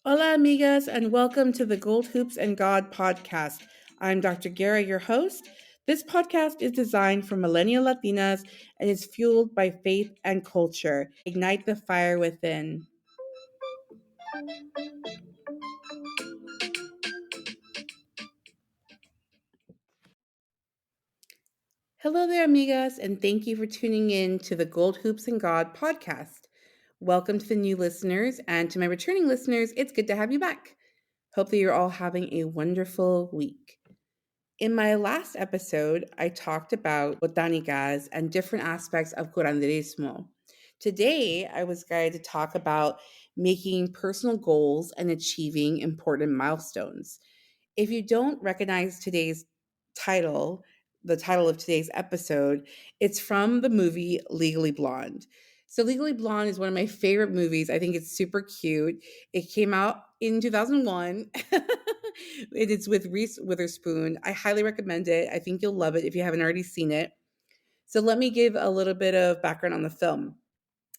Hola, amigas, and welcome to the Gold Hoops and God podcast. I'm Dr. Guerra, your host. This podcast is designed for Millennial Latinas and is fueled by faith and culture. Ignite the fire within. Hello there, amigas, and thank you for tuning in to the Gold Hoops and God podcast. Welcome to the new listeners, and to my returning listeners, it's good to have you back. Hope that you're all having a wonderful week. In my last episode, I talked about botanicas and different aspects of curanderismo. Today, I was guided to talk about making personal goals and achieving important milestones. If you don't recognize today's title, the title of today's episode, it's from the movie Legally Blonde. So, Legally Blonde is one of my favorite movies. I think it's super cute. It came out in 2001. It is with Reese Witherspoon. I highly recommend it. I think you'll love it if you haven't already seen it. So, let me give a little bit of background on the film.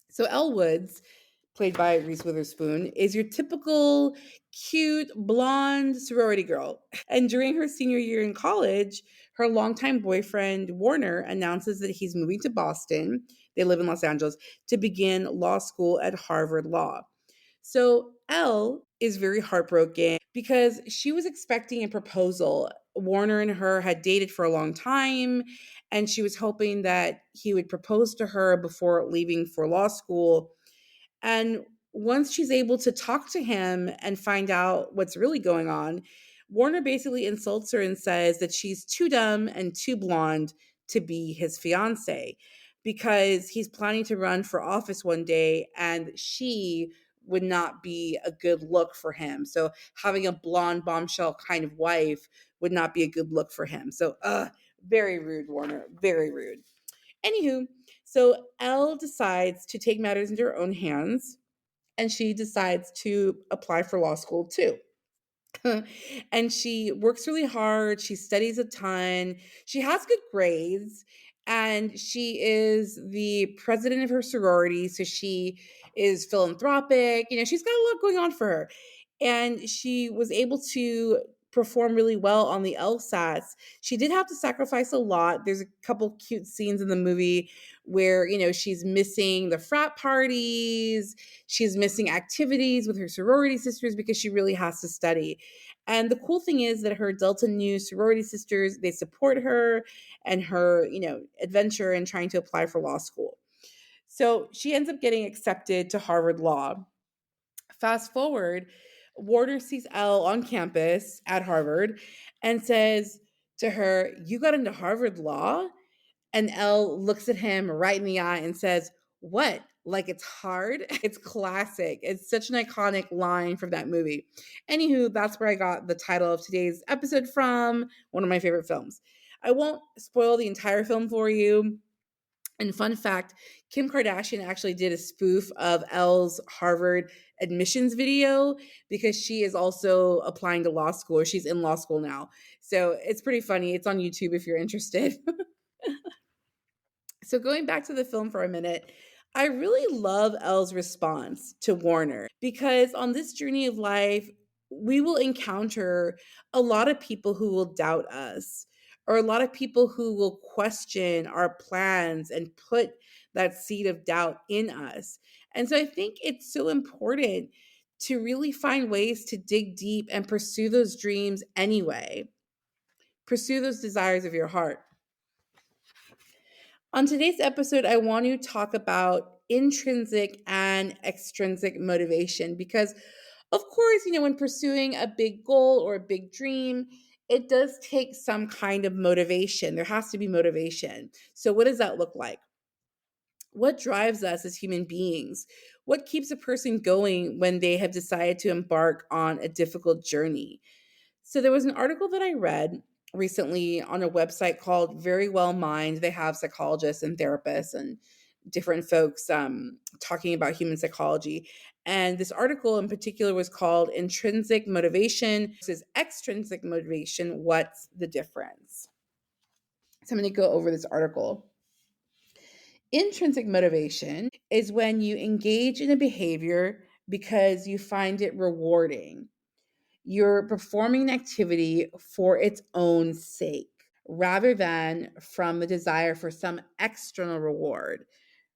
So, Elle Woods, played by Reese Witherspoon, is your typical cute blonde sorority girl. And during her senior year in college, her longtime boyfriend, Warner, announces that he's moving to Boston. They live in Los Angeles to begin law school at Harvard Law. So Elle is very heartbroken because she was expecting a proposal. Warner and her had dated for a long time, and she was hoping that he would propose to her before leaving for law school. And once she's able to talk to him and find out what's really going on, Warner basically insults her and says that she's too dumb and too blonde to be his fiance because he's planning to run for office one day and she would not be a good look for him. So having a blonde bombshell kind of wife would not be a good look for him. So very rude, Warner, very rude. Anywho, so Elle decides to take matters into her own hands and she decides to apply for law school too. And she works really hard. She studies a ton. She has good grades. And she is the president of her sorority. So she is philanthropic. She's got a lot going on for her. And she was able to perform really well on the LSATs. She did have to sacrifice a lot. There's a couple cute scenes in the movie where, she's missing the frat parties. She's missing activities with her sorority sisters because she really has to study. And the cool thing is that her Delta Nu sorority sisters, they support her and her, adventure in trying to apply for law school. So she ends up getting accepted to Harvard Law. Fast forward, Warner sees Elle on campus at Harvard and says to her, "You got into Harvard Law?" And Elle looks at him right in the eye and says, "What? Like it's hard?" It's classic. It's such an iconic line from that movie. Anywho, that's where I got the title of today's episode from, one of my favorite films. I won't spoil the entire film for you. And fun fact, Kim Kardashian actually did a spoof of Elle's Harvard admissions video because she is also applying to law school, or she's in law school now. So it's pretty funny. It's on YouTube if you're interested. So going back to the film for a minute, I really love Elle's response to Warner because on this journey of life, we will encounter a lot of people who will doubt us, or a lot of people who will question our plans and put that seed of doubt in us. And so I think it's so important to really find ways to dig deep and pursue those dreams anyway. Pursue those desires of your heart. On today's episode, I want to talk about intrinsic and extrinsic motivation because, of course, when pursuing a big goal or a big dream, it does take some kind of motivation. There has to be motivation. So, what does that look like? What drives us as human beings? What keeps a person going when they have decided to embark on a difficult journey? So there was an article that I read recently on a website called Very Well Mind. They have psychologists and therapists and different folks talking about human psychology. And this article in particular was called Intrinsic Motivation versus Extrinsic Motivation. What's the difference? So I'm going to go over this article. Intrinsic motivation is when you engage in a behavior because you find it rewarding. You're performing an activity for its own sake rather than from the desire for some external reward,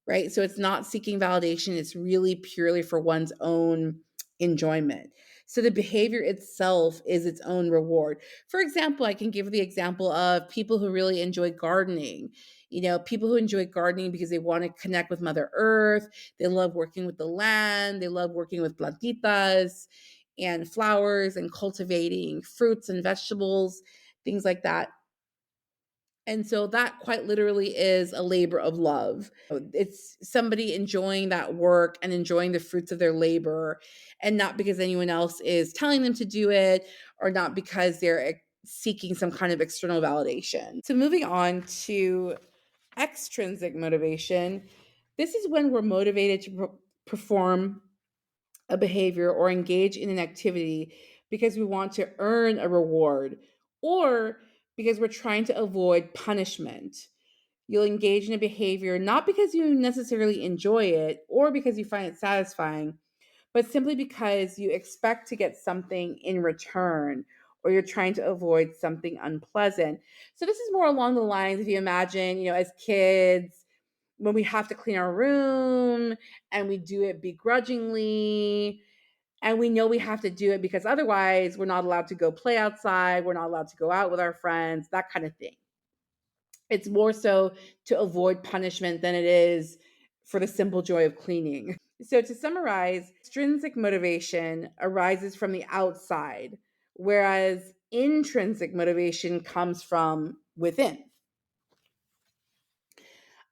right? So it's not seeking validation, it's really purely for one's own enjoyment. So the behavior itself is its own reward. For example, I can give the example of people who really enjoy gardening. People who enjoy gardening because they want to connect with Mother Earth, they love working with the land, they love working with plantitas and flowers and cultivating fruits and vegetables, things like that. And so that quite literally is a labor of love. It's somebody enjoying that work and enjoying the fruits of their labor, and not because anyone else is telling them to do it or not because they're seeking some kind of external validation. So, moving on to extrinsic motivation, this is when we're motivated to perform a behavior or engage in an activity because we want to earn a reward or because we're trying to avoid punishment. You'll engage in a behavior not because you necessarily enjoy it or because you find it satisfying, but simply because you expect to get something in return or you're trying to avoid something unpleasant. So this is more along the lines, if you imagine, as kids, when we have to clean our room and we do it begrudgingly and we know we have to do it because otherwise we're not allowed to go play outside, we're not allowed to go out with our friends, that kind of thing. It's more so to avoid punishment than it is for the simple joy of cleaning. So, to summarize, extrinsic motivation arises from the outside, whereas intrinsic motivation comes from within.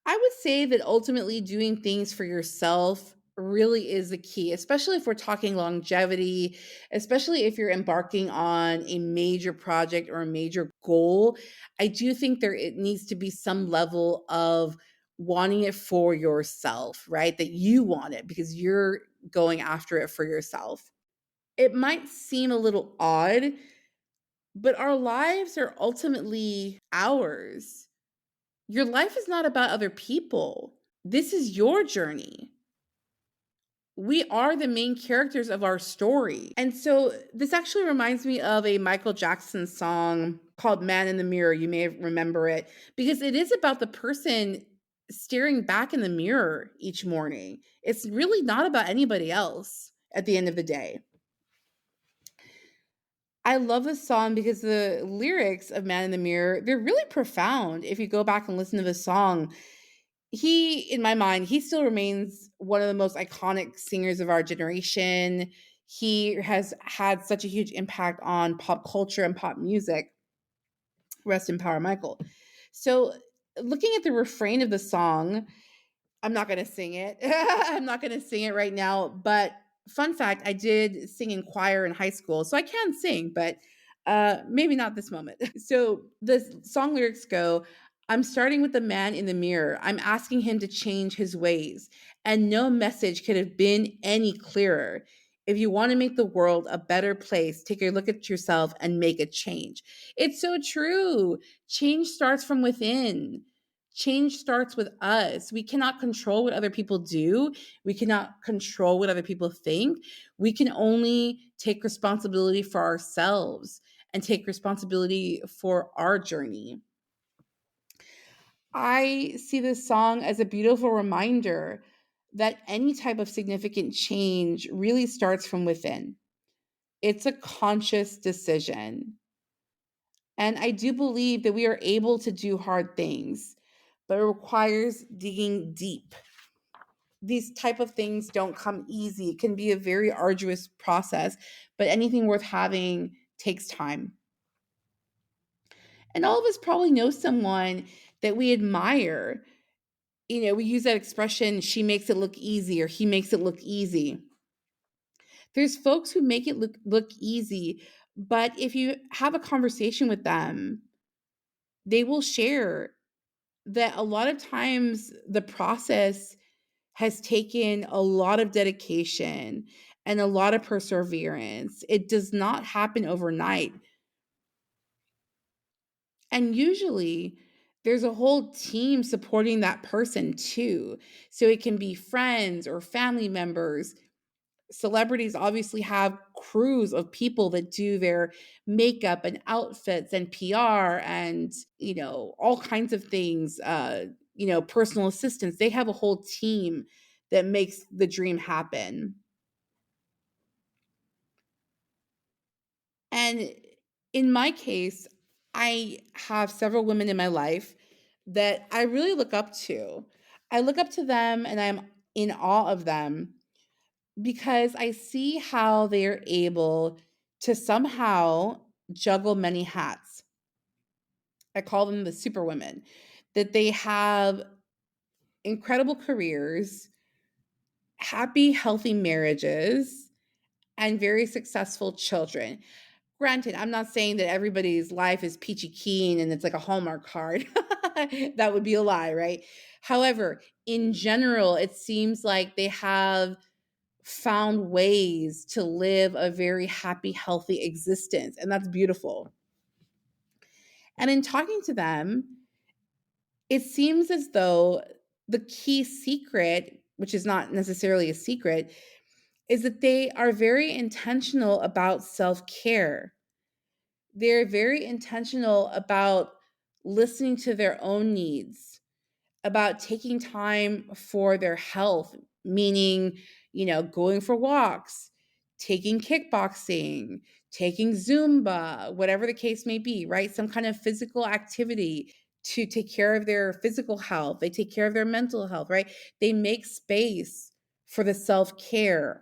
I would say that ultimately doing things for yourself really is the key, especially if we're talking longevity, especially if you're embarking on a major project or a major goal. I do think it needs to be some level of wanting it for yourself, right? That you want it because you're going after it for yourself. It might seem a little odd, but our lives are ultimately ours. Your life is not about other people. This is your journey. We are the main characters of our story. And so this actually reminds me of a Michael Jackson song called Man in the Mirror. You may remember it because it is about the person staring back in the mirror each morning. It's really not about anybody else at the end of the day. I love this song because the lyrics of Man in the Mirror, they're really profound. If you go back and listen to the song, in my mind, he still remains one of the most iconic singers of our generation. He has had such a huge impact on pop culture and pop music. Rest in power, Michael. So, looking at the refrain of the song, I'm not going to sing it. I'm not going to sing it right now. But fun fact, I did sing in choir in high school, so I can sing, but maybe not this moment. So the song lyrics go, I'm starting with the man in the mirror. I'm asking him to change his ways. And no message could have been any clearer. If you want to make the world a better place, take a look at yourself and make a change. It's so true. Change starts from within. Change starts with us. We cannot control what other people do. We cannot control what other people think. We can only take responsibility for ourselves and take responsibility for our journey. I see this song as a beautiful reminder that any type of significant change really starts from within. It's a conscious decision. And I do believe that we are able to do hard things, but it requires digging deep. These type of things don't come easy. It can be a very arduous process, but anything worth having takes time. And all of us probably know someone that we admire. We use that expression, she makes it look easy or he makes it look easy. There's folks who make it look easy, but if you have a conversation with them, they will share that a lot of times the process has taken a lot of dedication and a lot of perseverance. It does not happen overnight. And usually there's a whole team supporting that person too. So it can be friends or family members. Celebrities obviously have crews of people that do their makeup and outfits and PR and, all kinds of things, personal assistants. They have a whole team that makes the dream happen. And in my case, I have several women in my life that I really look up to. I look up to them and I'm in awe of them because I see how they're able to somehow juggle many hats. I call them the superwomen, that they have incredible careers, happy, healthy marriages, and very successful children. Granted, I'm not saying that everybody's life is peachy keen and it's like a Hallmark card. That would be a lie, right? However, in general, it seems like they have found ways to live a very happy, healthy existence. And that's beautiful. And in talking to them, it seems as though the key secret, which is not necessarily a secret, is that they are very intentional about self care. They're very intentional about listening to their own needs, about taking time for their health, meaning, going for walks, taking kickboxing, taking Zumba, whatever the case may be, right? Some kind of physical activity to take care of their physical health. They take care of their mental health, right? They make space for the self care.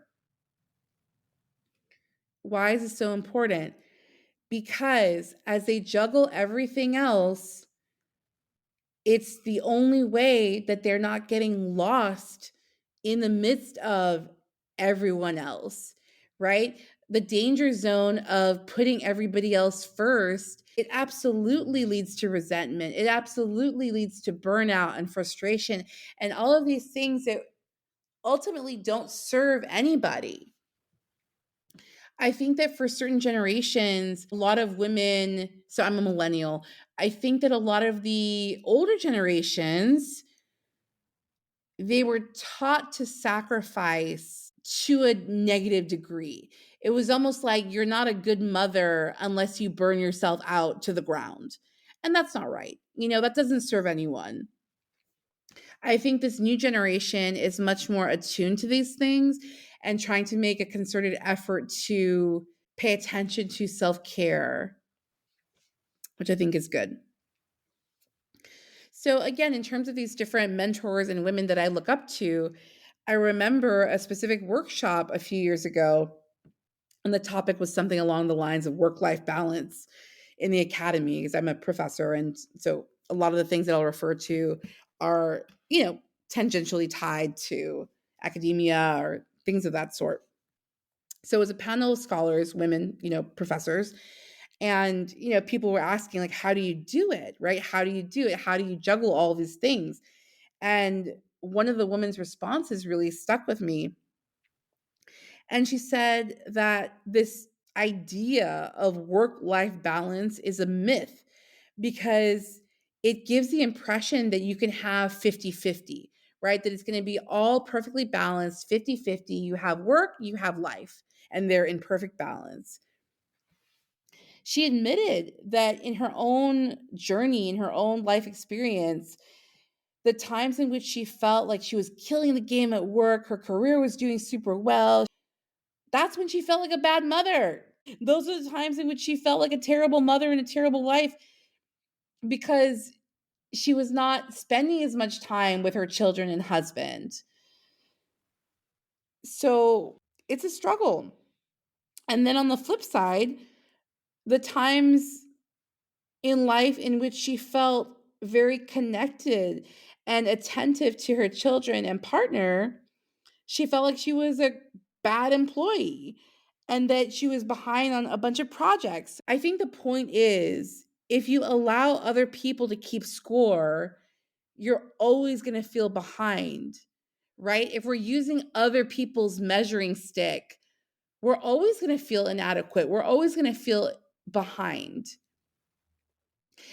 Why is this so important? Because as they juggle everything else, it's the only way that they're not getting lost in the midst of everyone else, right? The danger zone of putting everybody else first, it absolutely leads to resentment. It absolutely leads to burnout and frustration and all of these things that ultimately don't serve anybody. I think that for certain generations, a lot of women, so I'm a millennial, I think that a lot of the older generations, they were taught to sacrifice to a negative degree. It was almost like you're not a good mother unless you burn yourself out to the ground. And that's not right. That doesn't serve anyone. I think this new generation is much more attuned to these things and trying to make a concerted effort to pay attention to self care, which I think is good. So, again, in terms of these different mentors and women that I look up to, I remember a specific workshop a few years ago, and the topic was something along the lines of work life balance in the academy, because I'm a professor. And so a lot of the things that I'll refer to are, tangentially tied to academia or things of that sort. So it was a panel of scholars, women, professors, and people were asking, like, how do you do it, right? How do you do it? How do you juggle all these things? And one of the women's responses really stuck with me. And she said that this idea of work life balance is a myth because it gives the impression that you can have 50-50, right? That it's going to be all perfectly balanced, 50-50. You have work, you have life, and they're in perfect balance. She admitted that in her own journey, in her own life experience, the times in which she felt like she was killing the game at work, her career was doing super well, that's when she felt like a bad mother. Those are the times in which she felt like a terrible mother and a terrible wife because she was not spending as much time with her children and husband. So it's a struggle. And then on the flip side, the times in life in which she felt very connected and attentive to her children and partner, she felt like she was a bad employee and that she was behind on a bunch of projects. I think the point is if you allow other people to keep score, you're always going to feel behind, right? If we're using other people's measuring stick, we're always going to feel inadequate. We're always going to feel behind.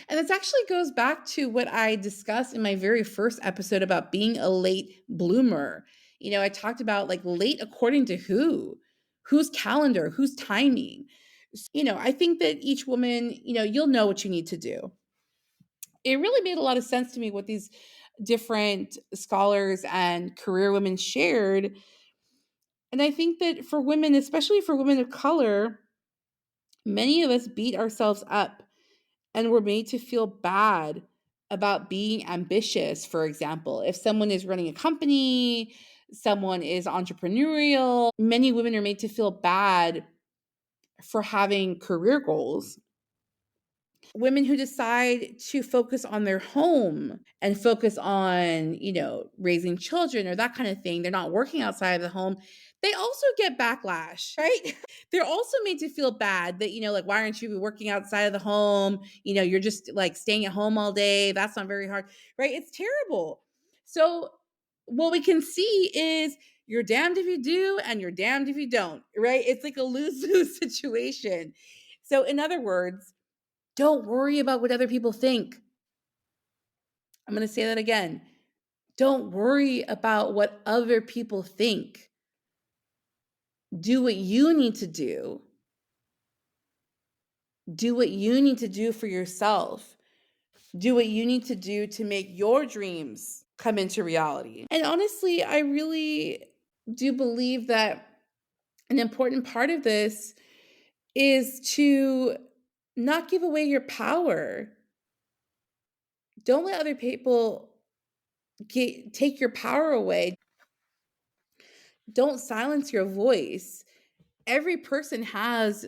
And this actually goes back to what I discussed in my very first episode about being a late bloomer. I talked about like late according to who, whose calendar, whose timing. I think that each woman, you'll know what you need to do. It really made a lot of sense to me what these different scholars and career women shared. And I think that for women, especially for women of color, many of us beat ourselves up and we're made to feel bad about being ambitious. For example, if someone is running a company, someone is entrepreneurial, many women are made to feel bad for having career goals. Women who decide to focus on their home and focus on, raising children or that kind of thing, they're not working outside of the home. They also get backlash, right? They're also made to feel bad that, like, why aren't you working outside of the home? You're just like staying at home all day. That's not very hard, right? It's terrible. So, what we can see is you're damned if you do and you're damned if you don't, right? It's like a lose lose situation. So, in other words, don't worry about what other people think. I'm going to say that again. Don't worry about what other people think. Do what you need to do. Do what you need to do for yourself. Do what you need to do to make your dreams come into reality. And honestly, I really do believe that an important part of this is to not give away your power. Don't let other people take your power away. Don't silence your voice. Every person has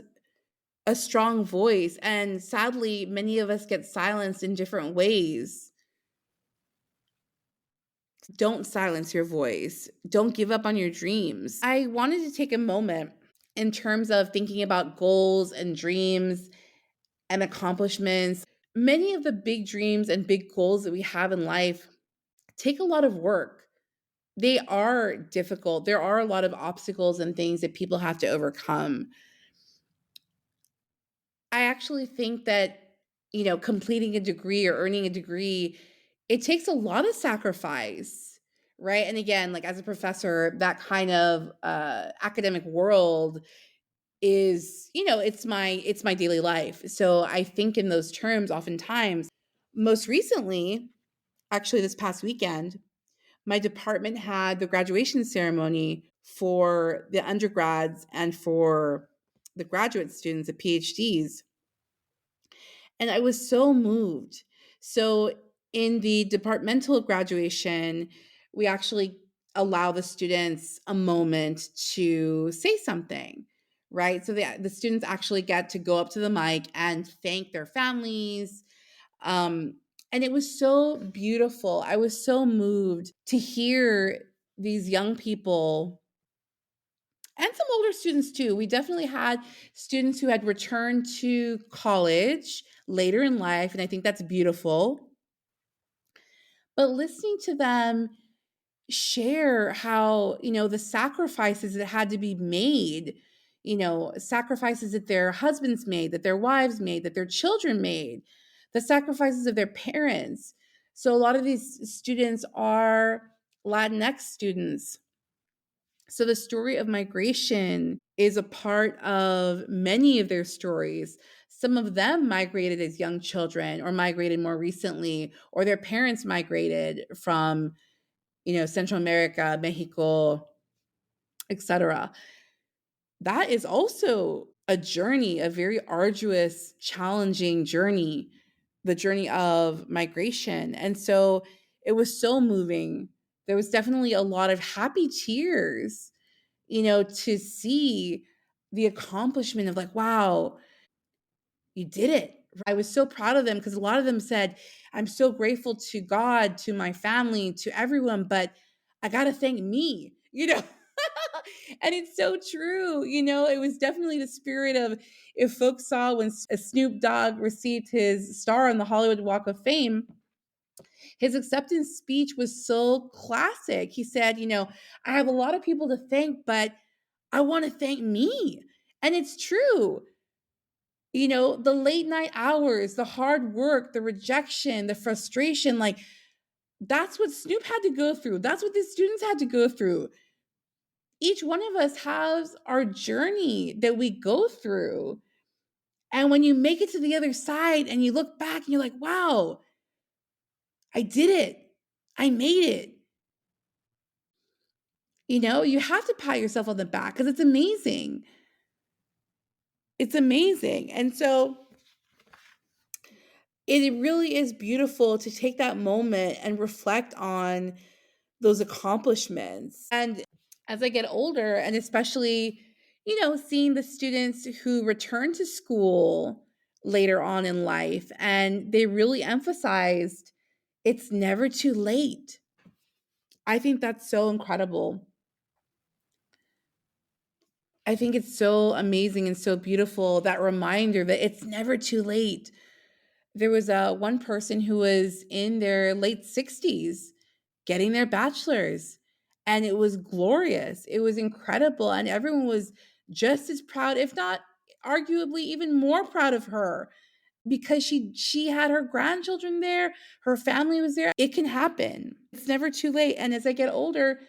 a strong voice, and sadly, many of us get silenced in different ways. Don't silence your voice. Don't give up on your dreams. I wanted to take a moment in terms of thinking about goals and dreams and accomplishments. Many of the big dreams and big goals that we have in life take a lot of work. They are difficult. There are a lot of obstacles and things that people have to overcome. I actually think that, completing a degree or earning a degree, it takes a lot of sacrifice, right? And again, like as a professor, that kind of academic world is, it's my daily life. So I think in those terms oftentimes. Most recently, actually this past weekend, my department had the graduation ceremony for the undergrads and for the graduate students, the PhDs. And I was so moved. So, in the departmental graduation, we actually allow the students a moment to say something, right? So, the students actually get to go up to the mic and thank their families. And it was so beautiful. I was so moved to hear these young people and some older students too. We definitely had students who had returned to college later in life, and I think that's beautiful. But listening to them share how, the sacrifices that had to be made, sacrifices that their husbands made, that their wives made, that their children made, the sacrifices of their parents. So a lot of these students are Latinx students. So the story of migration is a part of many of their stories. Some of them migrated as young children or migrated more recently, or their parents migrated from, Central America, Mexico, etc. That is also a journey, a very arduous, challenging journey, the journey of migration. And so it was so moving. There was definitely a lot of happy tears, to see the accomplishment of like, wow, you did it. I was so proud of them because a lot of them said, I'm so grateful to God, to my family, to everyone, but I got to thank me, And it's so true. It was definitely the spirit of if folks saw when Snoop Dogg received his star on the Hollywood Walk of Fame, his acceptance speech was so classic. He said, I have a lot of people to thank, but I want to thank me. And it's true. The late night hours, the hard work, the rejection, the frustration, like that's what Snoop had to go through. That's what the students had to go through. Each one of us has our journey that we go through. And when you make it to the other side and you look back and you're like, wow, I did it. I made it. You have to pat yourself on the back because it's amazing. It's amazing. And so it really is beautiful to take that moment and reflect on those accomplishments. And as I get older, and especially, seeing the students who return to school later on in life, and they really emphasized it's never too late. I think that's so incredible. I think it's so amazing and so beautiful, that reminder that it's never too late. There was one person who was in their late 60s getting their bachelor's, and it was glorious. It was incredible, and everyone was just as proud, if not arguably even more proud of her, because she had her grandchildren there, her family was there. It can happen. It's never too late. And as I get older,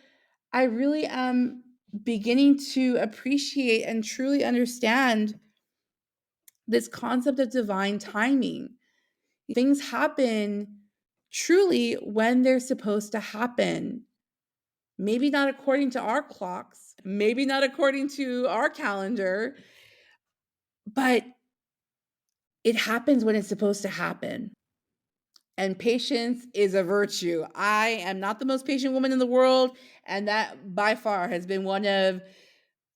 I really am beginning to appreciate and truly understand this concept of divine timing. Things happen truly when they're supposed to happen. Maybe not according to our clocks, maybe not according to our calendar, but it happens when it's supposed to happen. And patience is a virtue. I am not the most patient woman in the world, and that by far has been one of,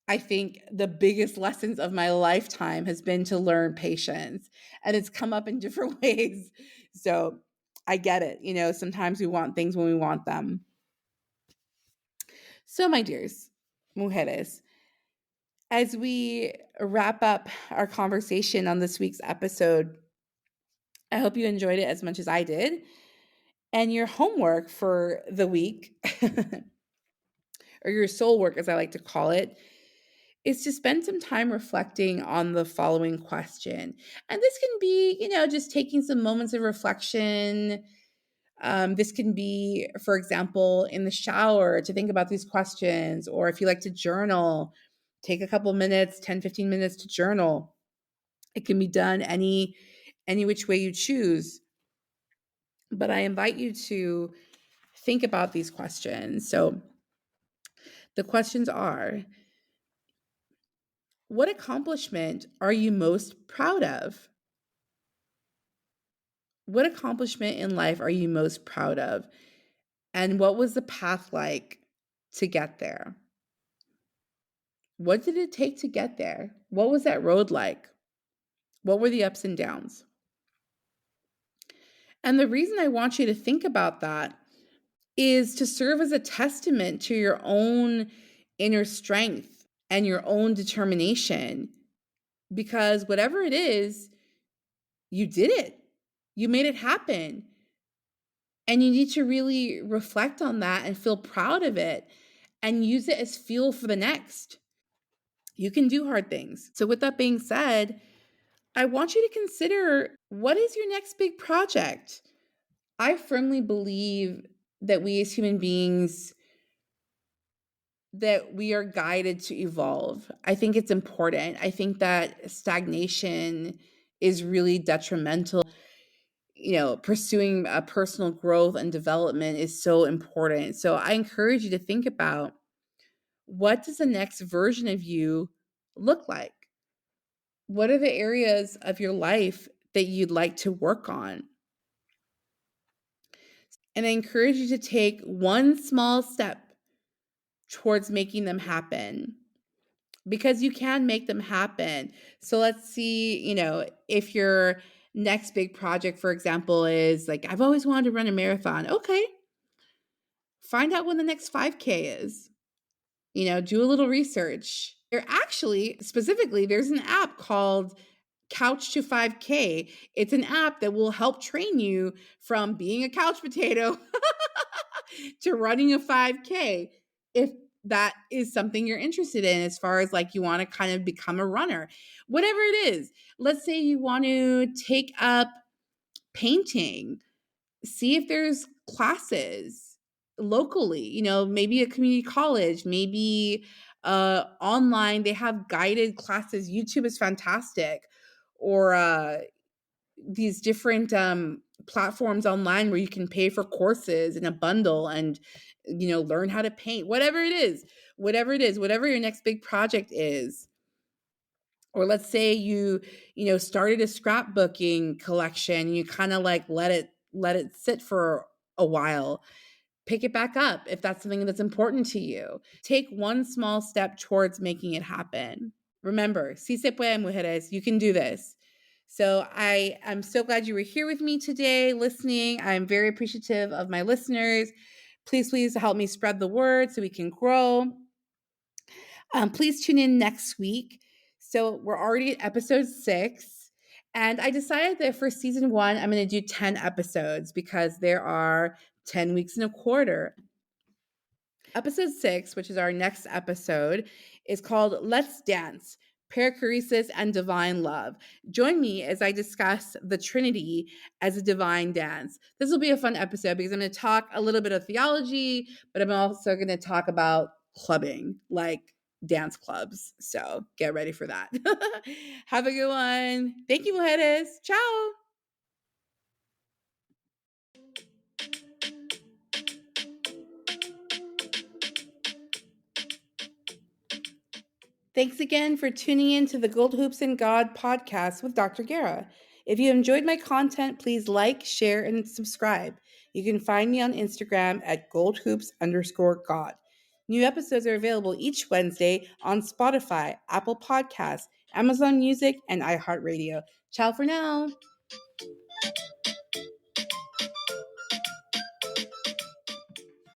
I think, the biggest lessons of my lifetime has been to learn patience. And it's come up in different ways. So I get it. Sometimes we want things when we want them. So, my dears, mujeres, as we wrap up our conversation on this week's episode, I hope you enjoyed it as much as I did. And your homework for the week, or your soul work, as I like to call it, is to spend some time reflecting on the following question. And this can be, just taking some moments of reflection. This can be, for example, in the shower to think about these questions, or if you like to journal, take a couple minutes, 10, 15 minutes to journal. It can be done any which way you choose. But I invite you to think about these questions. So the questions are, what accomplishment are you most proud of? What accomplishment in life are you most proud of? And what was the path like to get there? What did it take to get there? What was that road like? What were the ups and downs? And the reason I want you to think about that is to serve as a testament to your own inner strength and your own determination. Because whatever it is, you did it. You made it happen. And you need to really reflect on that and feel proud of it and use it as fuel for the next. You can do hard things. So, with that being said, I want you to consider, what is your next big project? I firmly believe that we as human beings, that we are guided to evolve. I think it's important. I think that stagnation is really detrimental. Pursuing a personal growth and development is so important. So I encourage you to think about, what does the next version of you look like? What are the areas of your life that you'd like to work on? And I encourage you to take one small step towards making them happen, because you can make them happen. So let's see, if your next big project, for example, is like, I've always wanted to run a marathon. Okay. Find out when the next 5K is. Do a little research. There's an app called Couch to 5K. It's an app that will help train you from being a couch potato to running a 5K. If that is something you're interested in, as far as like you want to kind of become a runner, whatever it is. Let's say you want to take up painting, see if there's classes locally, maybe a community college, maybe online. They have guided classes. YouTube is fantastic. Or these different platforms online where you can pay for courses in a bundle and learn how to paint, whatever it is, whatever your next big project is. Or let's say you started a scrapbooking collection, you kind of like let it sit for a while. Pick it back up if that's something that's important to you. Take one small step towards making it happen. Remember, si se puede, mujeres, you can do this. So I'm so glad you were here with me today listening. I'm very appreciative of my listeners. Please help me spread the word so we can grow. Please tune in next week. So we're already at episode 6. And I decided that for season 1, I'm going to do 10 episodes because there are 10 weeks in a quarter. Episode 6, which is our next episode, is called Let's Dance, Perichoresis and Divine Love. Join me as I discuss the Trinity as a divine dance. This will be a fun episode because I'm going to talk a little bit of theology, but I'm also going to talk about clubbing, like dance clubs. So get ready for that. Have a good one. Thank you, mujeres. Ciao. Thanks again for tuning in to the Gold Hoops and God podcast with Dr. Guerra. If you enjoyed my content, please like, share, and subscribe. You can find me on Instagram at goldhoops_God. New episodes are available each Wednesday on Spotify, Apple Podcasts, Amazon Music, and iHeartRadio. Ciao for now.